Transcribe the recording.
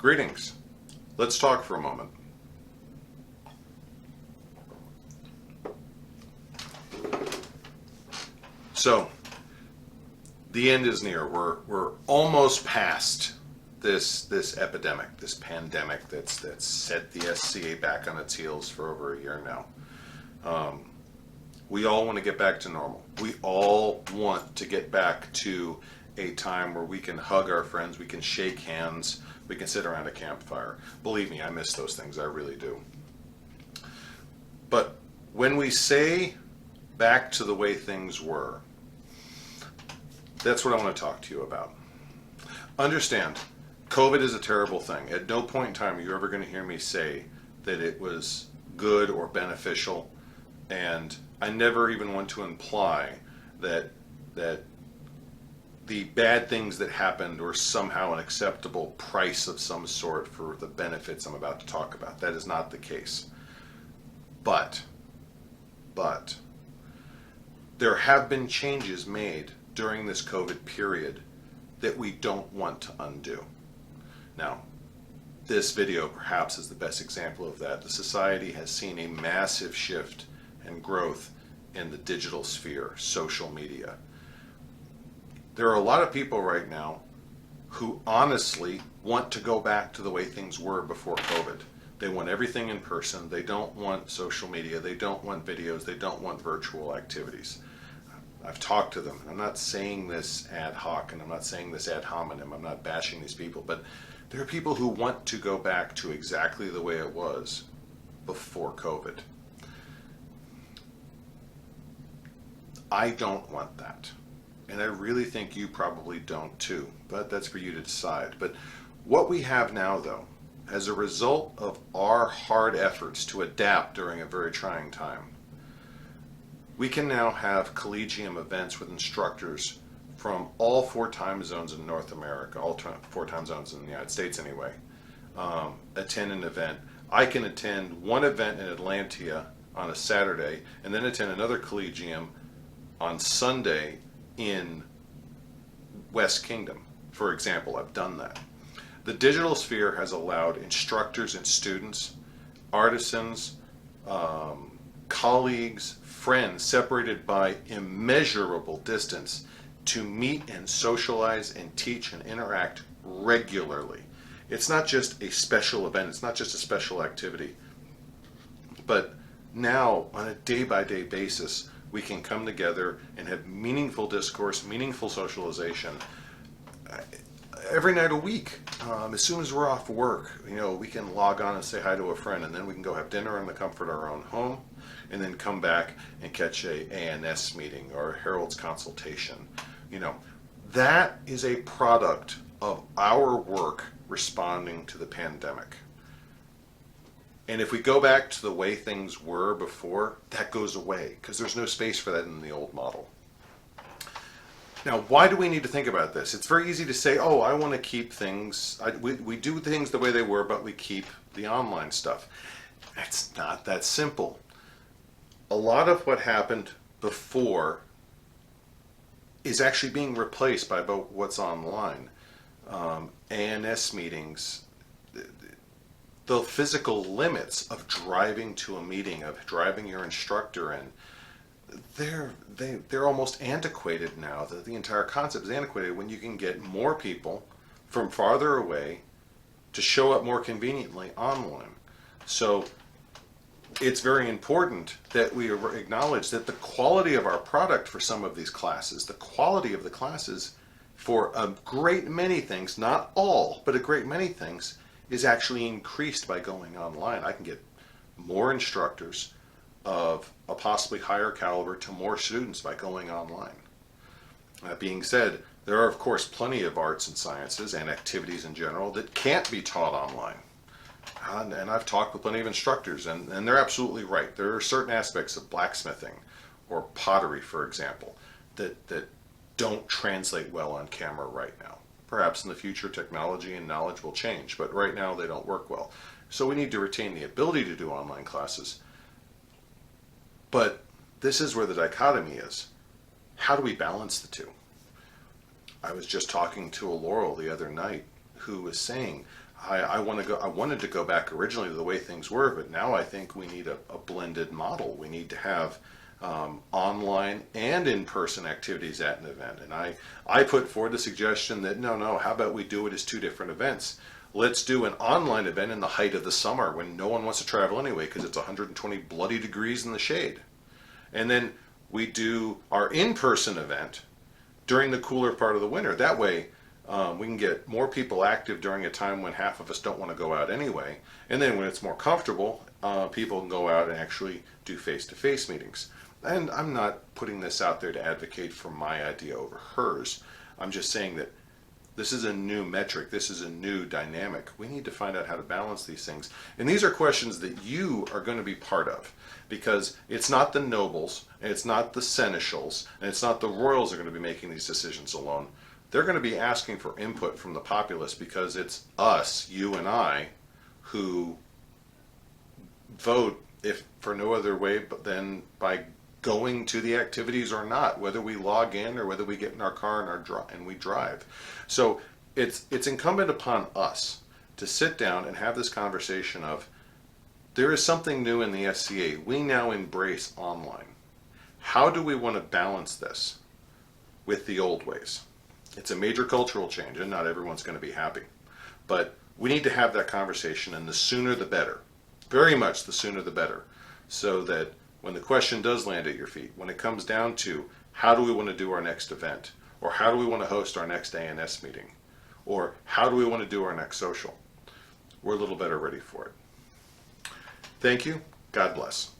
Greetings. Let's talk for a moment. So, the end is near. We're almost past this epidemic, this pandemic that's set the SCA back on its heels for over a year now. We all want to get back to normal. We all want to get back to a time where we can hug our friends, we can shake hands, we can sit around a campfire. Believe me, I miss those things. I really do. But when we say back to the way things were, that's what I want to talk to you about. Understand, COVID is a terrible thing. At no point in time are you ever going to hear me say that it was good or beneficial, and I never even want to imply that the bad things that happened were somehow an acceptable price of some sort for the benefits I'm about to talk about. That is not the case. But there have been changes made during this COVID period that we don't want to undo. Now, this video perhaps is the best example of that. The society has seen a massive shift and growth in the digital sphere, social media. There are a lot of people right now who honestly want to go back to the way things were before COVID. They want everything in person. They don't want social media. They don't want videos. They don't want virtual activities. I've talked to them. I'm not saying this ad hoc, and I'm not saying this ad hominem. I'm not bashing these people, but there are people who want to go back to exactly the way it was before COVID. I don't want that. And I really think you probably don't too, but that's for you to decide. But what we have now, though, as a result of our hard efforts to adapt during a very trying time, we can now have collegium events with instructors from all 4 time zones in North America, all 4 time zones in the United States anyway, attend an event. I can attend one event in Atlanta on a Saturday and then attend another collegium on Sunday in West Kingdom. For example, I've done that. The digital sphere has allowed instructors and students, artisans, colleagues, friends separated by immeasurable distance to meet and socialize and teach and interact regularly. It's not just a special event, it's not just a special activity, but now on a day-by-day basis we can come together and have meaningful discourse, meaningful socialization every night a week. As soon as we're off work, we can log on and say hi to a friend, and then we can go have dinner in the comfort of our own home, and then come back and catch a ANS meeting or a Herald's consultation. That is a product of our work responding to the pandemic. And if we go back to the way things were before, that goes away because there's no space for that in the old model. Now, why do we need to think about this? It's very easy to say, oh, I want to keep things, we do things the way they were, but we keep the online stuff. It's not that simple. A lot of what happened before is actually being replaced by what's online. ANS meetings, the physical limits of driving to a meeting, of driving your instructor in, they're almost antiquated now. The entire concept is antiquated when you can get more people from farther away to show up more conveniently online. So it's very important that we acknowledge that the quality of our product for some of these classes, the quality of the classes for a great many things, not all, but a great many things, is actually increased by going online. I can get more instructors of a possibly higher caliber to more students by going online. That being said, there are of course plenty of arts and sciences and activities in general that can't be taught online. And I've talked with plenty of instructors, and they're absolutely right. There are certain aspects of blacksmithing or pottery, for example, that don't translate well on camera right now. Perhaps in the future technology and knowledge will change, but right now they don't work well. So we need to retain the ability to do online classes. But this is where the dichotomy is. How do we balance the two? I was just talking to a Laurel the other night who was saying, I wanted to go back originally to the way things were, but now I think we need a blended model. We need to have online and in-person activities at an event. And I put forward the suggestion that no, how about we do it as two different events? Let's do an online event in the height of the summer when no one wants to travel anyway because it's 120 bloody degrees in the shade. And then we do our in-person event during the cooler part of the winter. That way, we can get more people active during a time when half of us don't want to go out anyway. And then when it's more comfortable, people can go out and actually do face-to-face meetings. And I'm not putting this out there to advocate for my idea over hers. I'm just saying that this is a new metric. This is a new dynamic. We need to find out how to balance these things. And these are questions that you are going to be part of, because it's not the nobles, and it's not the seneschals, and it's not the royals that are going to be making these decisions alone. They're going to be asking for input from the populace, because it's us, you and I, who vote, if for no other way but then by going to the activities or not, whether we log in or whether we get in our car and we drive. So it's incumbent upon us to sit down and have this conversation of, there is something new in the SCA. We now embrace online. How do we want to balance this with the old ways? It's a major cultural change, and not everyone's going to be happy. But we need to have that conversation, and the sooner the better. Very much the sooner the better. So that when the question does land at your feet, when it comes down to how do we want to do our next event, or how do we want to host our next ANS meeting, or how do we want to do our next social, we're a little better ready for it. Thank you. God bless.